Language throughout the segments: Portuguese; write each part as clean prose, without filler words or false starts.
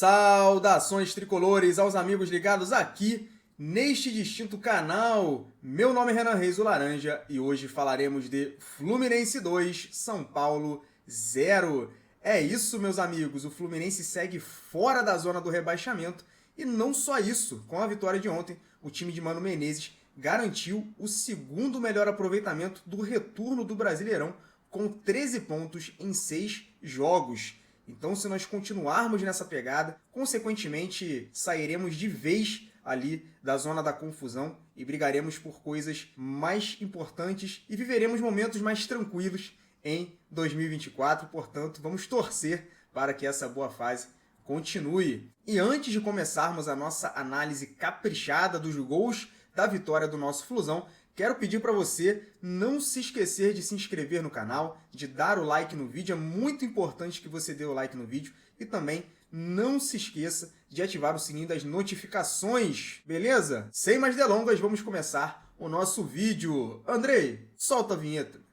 Saudações tricolores aos amigos ligados aqui neste distinto canal. Meu nome é Renan Reis, o Laranja, e hoje falaremos de Fluminense 2, São Paulo 0. É isso, meus amigos, o Fluminense segue fora da zona do rebaixamento e não só isso, com a vitória de ontem, o time de Mano Menezes garantiu o segundo melhor aproveitamento do retorno do Brasileirão, com 13 pontos em 6 jogos. Então, se nós continuarmos nessa pegada, consequentemente, sairemos de vez ali da zona da confusão e brigaremos por coisas mais importantes e viveremos momentos mais tranquilos em 2024. Portanto, vamos torcer para que essa boa fase continue. E antes de começarmos a nossa análise caprichada dos gols da vitória do nosso Flusão, quero pedir para você não se esquecer de se inscrever no canal, de dar o like no vídeo, é muito importante que você dê o like no vídeo e também não se esqueça de ativar o sininho das notificações, beleza? Sem mais delongas, vamos começar o nosso vídeo. Andrei, solta a vinheta.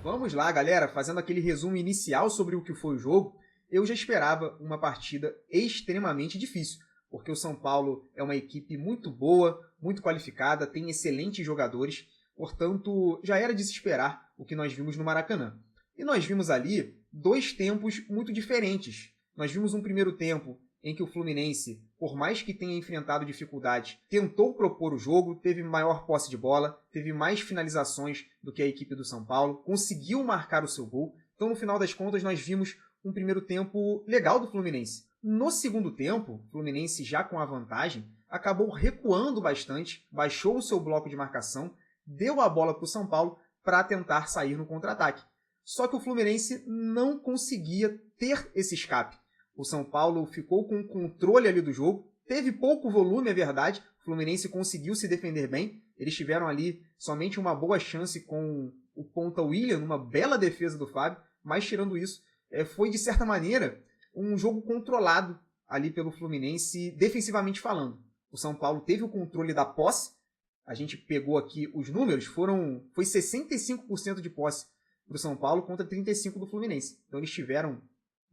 Vamos lá, galera, fazendo aquele resumo inicial sobre o que foi o jogo, eu já esperava uma partida extremamente difícil, porque o São Paulo é uma equipe muito boa, muito qualificada, tem excelentes jogadores, portanto, já era de se esperar o que nós vimos no Maracanã. E nós vimos ali dois tempos muito diferentes. Nós vimos um primeiro tempo em que o Fluminense, por mais que tenha enfrentado dificuldades, tentou propor o jogo, teve maior posse de bola, teve mais finalizações do que a equipe do São Paulo, conseguiu marcar o seu gol. Então, no final das contas, nós vimos um primeiro tempo legal do Fluminense. No segundo tempo, o Fluminense, já com a vantagem, acabou recuando bastante, baixou o seu bloco de marcação, deu a bola para o São Paulo para tentar sair no contra-ataque. Só que o Fluminense não conseguia ter esse escape. O São Paulo ficou com o controle ali do jogo, teve pouco volume, é verdade, o Fluminense conseguiu se defender bem, eles tiveram ali somente uma boa chance com o ponta William, uma bela defesa do Fábio, mas tirando isso, foi de certa maneira um jogo controlado ali pelo Fluminense, defensivamente falando. O São Paulo teve o controle da posse, a gente pegou aqui os números, foi 65% de posse para o São Paulo contra 35% do Fluminense. Então eles tiveram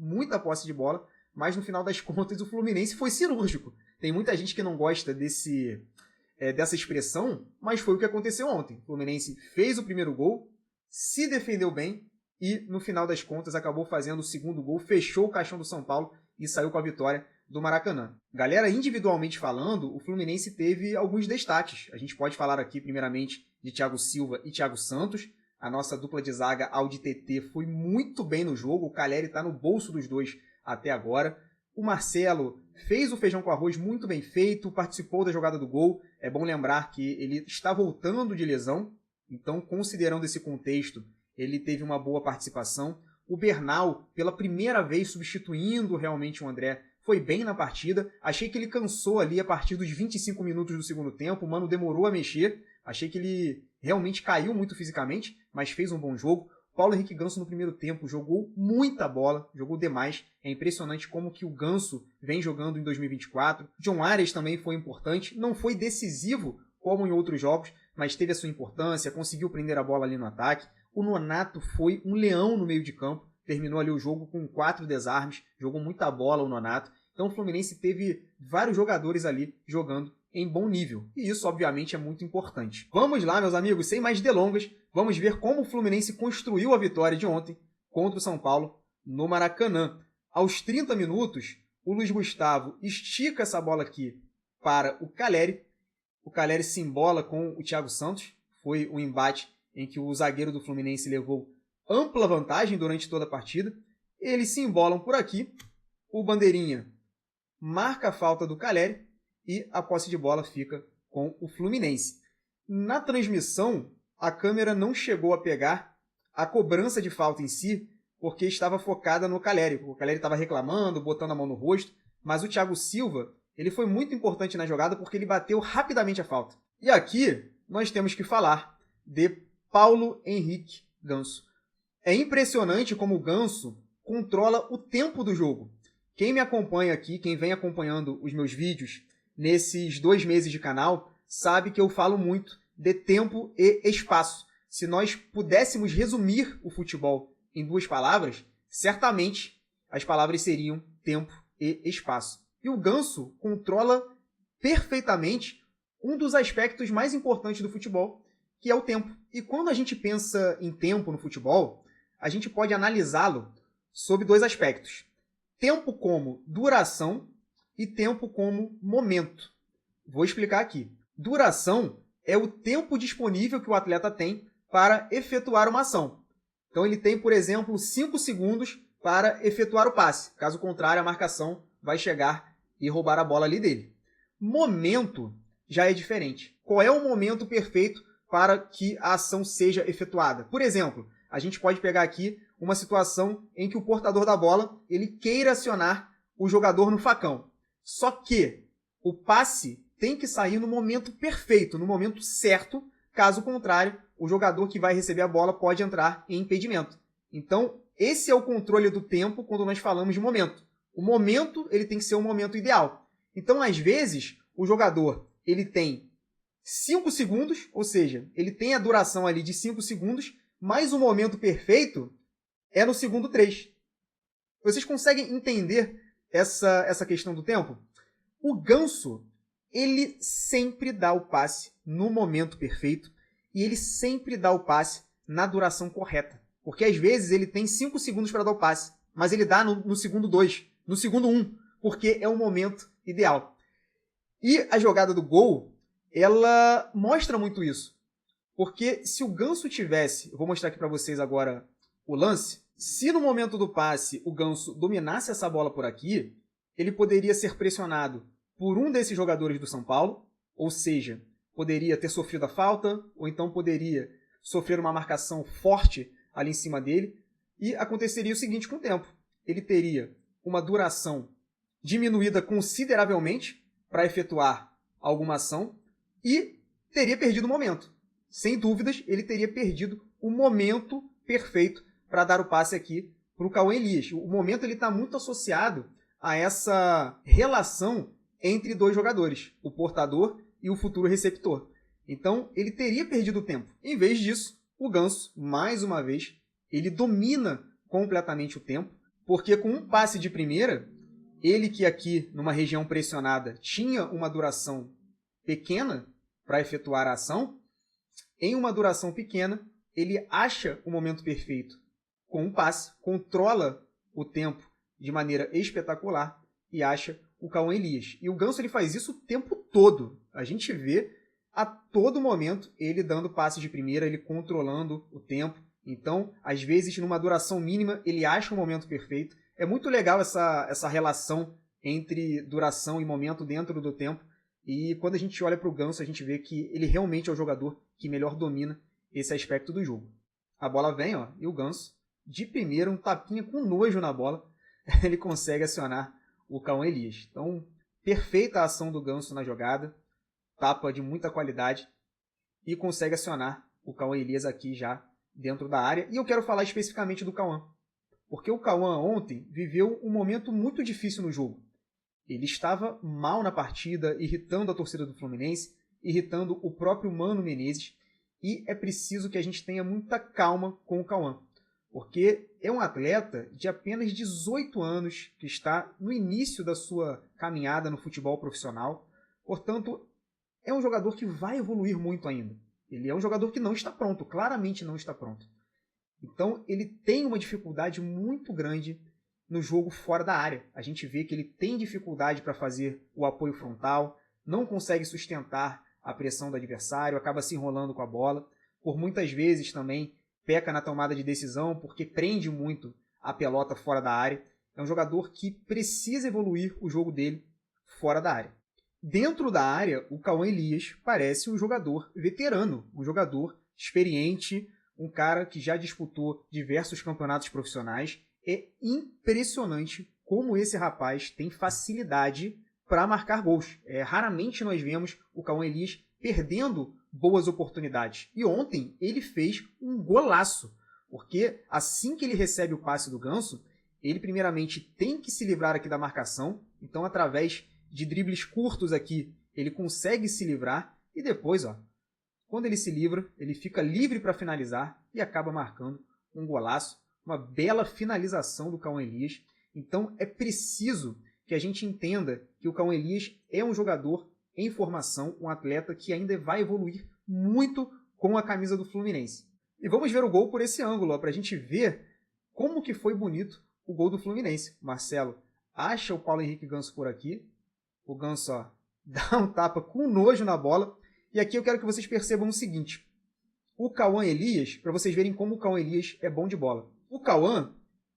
muita posse de bola, mas no final das contas o Fluminense foi cirúrgico. Tem muita gente que não gosta dessa expressão, mas foi o que aconteceu ontem. O Fluminense fez o primeiro gol, se defendeu bem e no final das contas acabou fazendo o segundo gol, fechou o caixão do São Paulo e saiu com a vitória do Maracanã. Galera, individualmente falando, o Fluminense teve alguns destaques. A gente pode falar aqui primeiramente de Thiago Silva e Thiago Santos. A nossa dupla de zaga, Aldi TT, foi muito bem no jogo. O Calleri está no bolso dos dois até agora. O Marcelo fez o feijão com arroz muito bem feito, participou da jogada do gol. É bom lembrar que ele está voltando de lesão, então, considerando esse contexto, ele teve uma boa participação. O Bernal, pela primeira vez substituindo realmente o André, foi bem na partida. Achei que ele cansou ali a partir dos 25 minutos do segundo tempo. O Mano demorou a mexer. Achei que ele realmente caiu muito fisicamente, mas fez um bom jogo. Paulo Henrique Ganso no primeiro tempo jogou muita bola, jogou demais. É impressionante como que o Ganso vem jogando em 2024. John Arias também foi importante, não foi decisivo como em outros jogos, mas teve a sua importância, conseguiu prender a bola ali no ataque. O Nonato foi um leão no meio de campo, terminou ali o jogo com 4 desarmes, jogou muita bola o Nonato. Então o Fluminense teve vários jogadores ali jogando em bom nível. E isso, obviamente, é muito importante. Vamos lá, meus amigos, sem mais delongas, vamos ver como o Fluminense construiu a vitória de ontem contra o São Paulo no Maracanã. Aos 30 minutos, o Luiz Gustavo estica essa bola aqui para o Calleri. O Calleri se embola com o Thiago Santos. Foi um embate em que o zagueiro do Fluminense levou ampla vantagem durante toda a partida. Eles se embolam por aqui. O Bandeirinha marca a falta do Calleri e a posse de bola fica com o Fluminense. Na transmissão, a câmera não chegou a pegar a cobrança de falta em si, porque estava focada no Calleri. O Calleri estava reclamando, botando a mão no rosto, mas o Thiago Silva ele foi muito importante na jogada porque ele bateu rapidamente a falta. E aqui nós temos que falar de Paulo Henrique Ganso. É impressionante como o Ganso controla o tempo do jogo. Quem me acompanha aqui, quem vem acompanhando os meus vídeos nesses 2 meses de canal, sabe que eu falo muito de tempo e espaço. Se nós pudéssemos resumir o futebol em 2 palavras, certamente as palavras seriam tempo e espaço. E o Ganso controla perfeitamente um dos aspectos mais importantes do futebol, que é o tempo. E quando a gente pensa em tempo no futebol, a gente pode analisá-lo sob 2 aspectos. Tempo como duração e tempo como momento. Vou explicar aqui. Duração é o tempo disponível que o atleta tem para efetuar uma ação. Então ele tem, por exemplo, 5 segundos para efetuar o passe. Caso contrário, a marcação vai chegar e roubar a bola ali dele. Momento já é diferente. Qual é o momento perfeito para que a ação seja efetuada? Por exemplo, a gente pode pegar aqui uma situação em que o portador da bola ele queira acionar o jogador no facão. Só que o passe tem que sair no momento perfeito, no momento certo. Caso contrário, o jogador que vai receber a bola pode entrar em impedimento. Então, esse é o controle do tempo quando nós falamos de momento. O momento ele tem que ser o momento ideal. Então, às vezes, o jogador ele tem 5 segundos, ou seja, ele tem a duração ali de 5 segundos, mas o momento perfeito é no segundo 3. Vocês conseguem entender essa questão do tempo? O Ganso, ele sempre dá o passe no momento perfeito e ele sempre dá o passe na duração correta. Porque às vezes ele tem 5 segundos para dar o passe, mas ele dá no segundo 2, no segundo 1, porque é o momento ideal. E a jogada do gol, ela mostra muito isso. Porque se o Ganso tivesse, eu vou mostrar aqui para vocês agora o lance, se no momento do passe o Ganso dominasse essa bola por aqui, ele poderia ser pressionado por um desses jogadores do São Paulo, ou seja, poderia ter sofrido a falta, ou então poderia sofrer uma marcação forte ali em cima dele, e aconteceria o seguinte com o tempo. Ele teria uma duração diminuída consideravelmente para efetuar alguma ação e teria perdido o momento. Sem dúvidas, ele teria perdido o momento perfeito para dar o passe aqui para o Cauã Elias. O momento está muito associado a essa relação entre 2 jogadores, o portador e o futuro receptor. Então, ele teria perdido o tempo. Em vez disso, o Ganso, mais uma vez, ele domina completamente o tempo, porque com um passe de primeira, ele que aqui, numa região pressionada, tinha uma duração pequena para efetuar a ação, em uma duração pequena, ele acha o momento perfeito com um passe, controla o tempo de maneira espetacular e acha o Cauã Elias. E o Ganso ele faz isso o tempo todo. A gente vê a todo momento ele dando passes de primeira, ele controlando o tempo. Então, às vezes, numa duração mínima, ele acha o momento perfeito. É muito legal essa relação entre duração e momento dentro do tempo. E quando a gente olha para o Ganso, a gente vê que ele realmente é o jogador que melhor domina esse aspecto do jogo. A bola vem, ó, e o Ganso, de primeira, um tapinha com nojo na bola, ele consegue acionar o Cauã Elias. Então, perfeita a ação do Ganso na jogada, tapa de muita qualidade e consegue acionar o Cauã Elias aqui já dentro da área. E eu quero falar especificamente do Cauã, porque o Cauã ontem viveu um momento muito difícil no jogo. Ele estava mal na partida, irritando a torcida do Fluminense, irritando o próprio Mano Menezes, e é preciso que a gente tenha muita calma com o Cauã, porque é um atleta de apenas 18 anos que está no início da sua caminhada no futebol profissional. Portanto, é um jogador que vai evoluir muito ainda. Ele é um jogador que não está pronto, claramente não está pronto. Então, ele tem uma dificuldade muito grande no jogo fora da área. A gente vê que ele tem dificuldade para fazer o apoio frontal, não consegue sustentar a pressão do adversário, acaba se enrolando com a bola. Por muitas vezes também peca na tomada de decisão porque prende muito a pelota fora da área. É um jogador que precisa evoluir o jogo dele fora da área. Dentro da área, o Cauã Elias parece um jogador veterano, um jogador experiente, um cara que já disputou diversos campeonatos profissionais. É impressionante como esse rapaz tem facilidade para marcar gols. Raramente nós vemos o Cauã Elias perdendo boas oportunidades. E ontem ele fez um golaço, porque assim que ele recebe o passe do Ganso, ele primeiramente tem que se livrar aqui da marcação, então através de dribles curtos aqui, ele consegue se livrar e depois, ó, Quando ele se livra, ele fica livre para finalizar e acaba marcando um golaço, uma bela finalização do Cauã Elias. Então é preciso que a gente entenda que o Cauã Elias é um jogador em formação, um atleta que ainda vai evoluir muito com a camisa do Fluminense. E vamos ver o gol por esse ângulo, para a gente ver como que foi bonito o gol do Fluminense. Marcelo acha o Paulo Henrique Ganso por aqui. O Ganso dá um tapa com nojo na bola. E aqui eu quero que vocês percebam o seguinte. O Cauã Elias, para vocês verem como o Cauã Elias é bom de bola. O Cauã,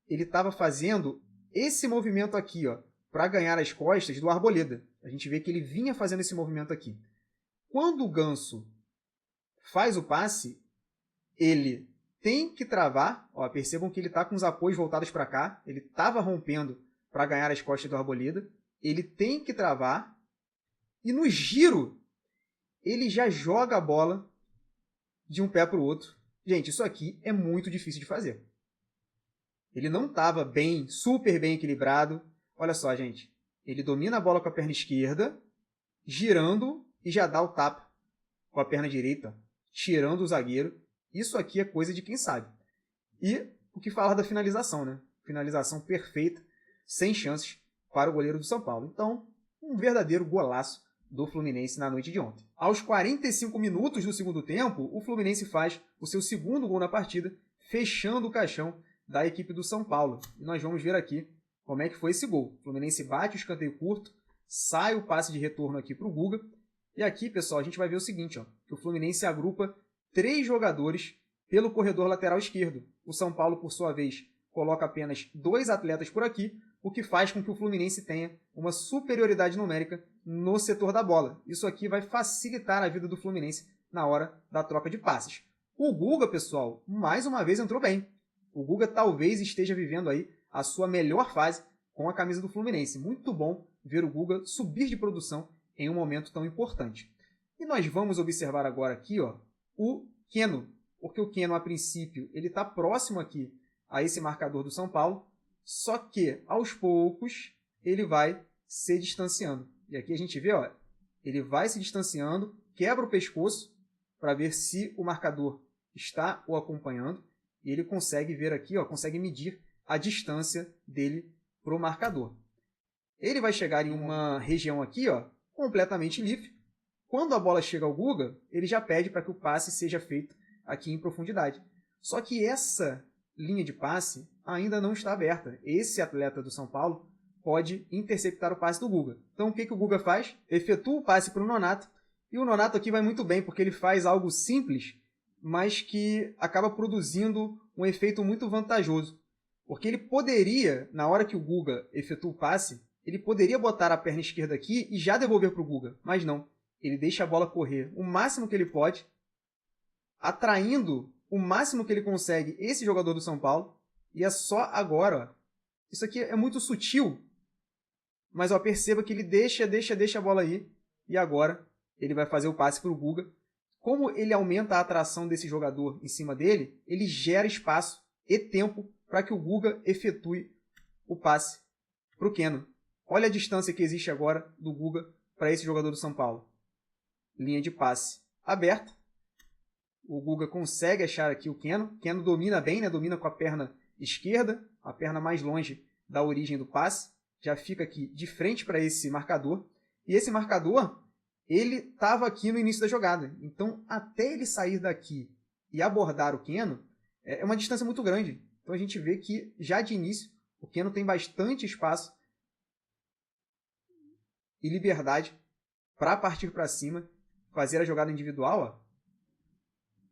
ele estava fazendo esse movimento aqui, para ganhar as costas do Arboleda. A gente vê que ele vinha fazendo esse movimento aqui. Quando o Ganso faz o passe, ele tem que travar. Percebam que ele está com os apoios voltados para cá. Ele estava rompendo para ganhar as costas do Arboleda. Ele tem que travar. E no giro, ele já joga a bola de um pé para o outro. Gente, isso aqui é muito difícil de fazer. Ele não estava super bem equilibrado. Olha só, gente. Ele domina a bola com a perna esquerda, girando e já dá o tapa com a perna direita, tirando o zagueiro. Isso aqui é coisa de quem sabe. E o que falar da finalização, né? Finalização perfeita, sem chances para o goleiro do São Paulo. Então, um verdadeiro golaço do Fluminense na noite de ontem. Aos 45 minutos do segundo tempo, o Fluminense faz o seu segundo gol na partida, fechando o caixão da equipe do São Paulo. E nós vamos ver aqui como é que foi esse gol. O Fluminense bate o escanteio curto, sai o passe de retorno aqui para o Guga. E aqui, pessoal, a gente vai ver o seguinte, que o Fluminense agrupa 3 jogadores pelo corredor lateral esquerdo. O São Paulo, por sua vez, coloca apenas 2 atletas por aqui, o que faz com que o Fluminense tenha uma superioridade numérica no setor da bola. Isso aqui vai facilitar a vida do Fluminense na hora da troca de passes. O Guga, pessoal, mais uma vez entrou bem. O Guga talvez esteja vivendo aí a sua melhor fase com a camisa do Fluminense. Muito bom ver o Guga subir de produção em um momento tão importante. E nós vamos observar agora aqui o Keno, porque o Keno, a princípio, ele está próximo aqui a esse marcador do São Paulo, só que, aos poucos, ele vai se distanciando. E aqui a gente vê, ele vai se distanciando, quebra o pescoço para ver se o marcador está o acompanhando, e ele consegue ver aqui, consegue medir a distância dele para o marcador. Ele vai chegar em uma região aqui, completamente livre. Quando a bola chega ao Guga, ele já pede para que o passe seja feito aqui em profundidade. Só que essa linha de passe ainda não está aberta. Esse atleta do São Paulo pode interceptar o passe do Guga. Então o que o Guga faz? Efetua o passe para o Nonato. E o Nonato aqui vai muito bem, porque ele faz algo simples, mas que acaba produzindo um efeito muito vantajoso. Porque ele poderia, na hora que o Guga efetua o passe, ele poderia botar a perna esquerda aqui e já devolver para o Guga. Mas não. Ele deixa a bola correr o máximo que ele pode, atraindo o máximo que ele consegue esse jogador do São Paulo. E é só agora. Isso aqui é muito sutil. Mas perceba que ele deixa a bola aí. E agora ele vai fazer o passe para o Guga. Como ele aumenta a atração desse jogador em cima dele, ele gera espaço e tempo para que o Guga efetue o passe para o Keno. Olha a distância que existe agora do Guga para esse jogador do São Paulo. Linha de passe aberta. O Guga consegue achar aqui o Keno. O Keno domina bem, domina com a perna esquerda, a perna mais longe da origem do passe. Já fica aqui de frente para esse marcador. E esse marcador, ele estava aqui no início da jogada. Então, até ele sair daqui e abordar o Keno, é uma distância muito grande. Então, a gente vê que, já de início, o Keno tem bastante espaço e liberdade para partir para cima, fazer a jogada individual.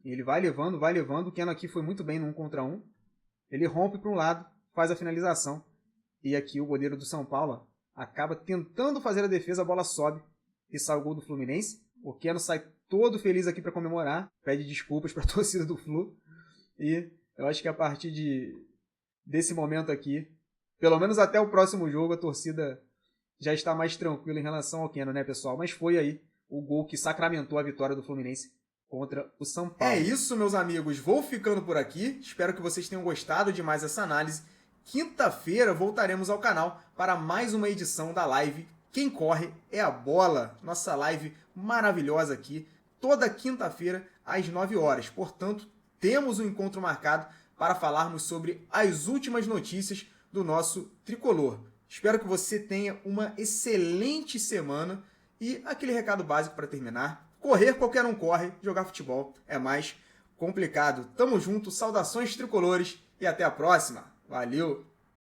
Ele vai levando. O Keno aqui foi muito bem no 1 contra 1. Ele rompe para um lado, faz a finalização. E aqui o goleiro do São Paulo acaba tentando fazer a defesa, a bola sobe e sai o gol do Fluminense. O Keno sai todo feliz aqui para comemorar, pede desculpas para a torcida do Flu. E eu acho que a partir desse momento aqui, pelo menos até o próximo jogo, a torcida já está mais tranquila em relação ao Keno, né, pessoal? Mas foi aí o gol que sacramentou a vitória do Fluminense contra o São Paulo. É isso, meus amigos. Vou ficando por aqui. Espero que vocês tenham gostado de mais essa análise. Quinta-feira voltaremos ao canal para mais uma edição da live Quem Corre é a Bola. Nossa live maravilhosa aqui, toda quinta-feira às 9 horas. Portanto, temos um encontro marcado para falarmos sobre as últimas notícias do nosso tricolor. Espero que você tenha uma excelente semana e aquele recado básico para terminar: correr qualquer um corre, jogar futebol é mais complicado. Tamo junto, saudações tricolores e até a próxima. Valeu!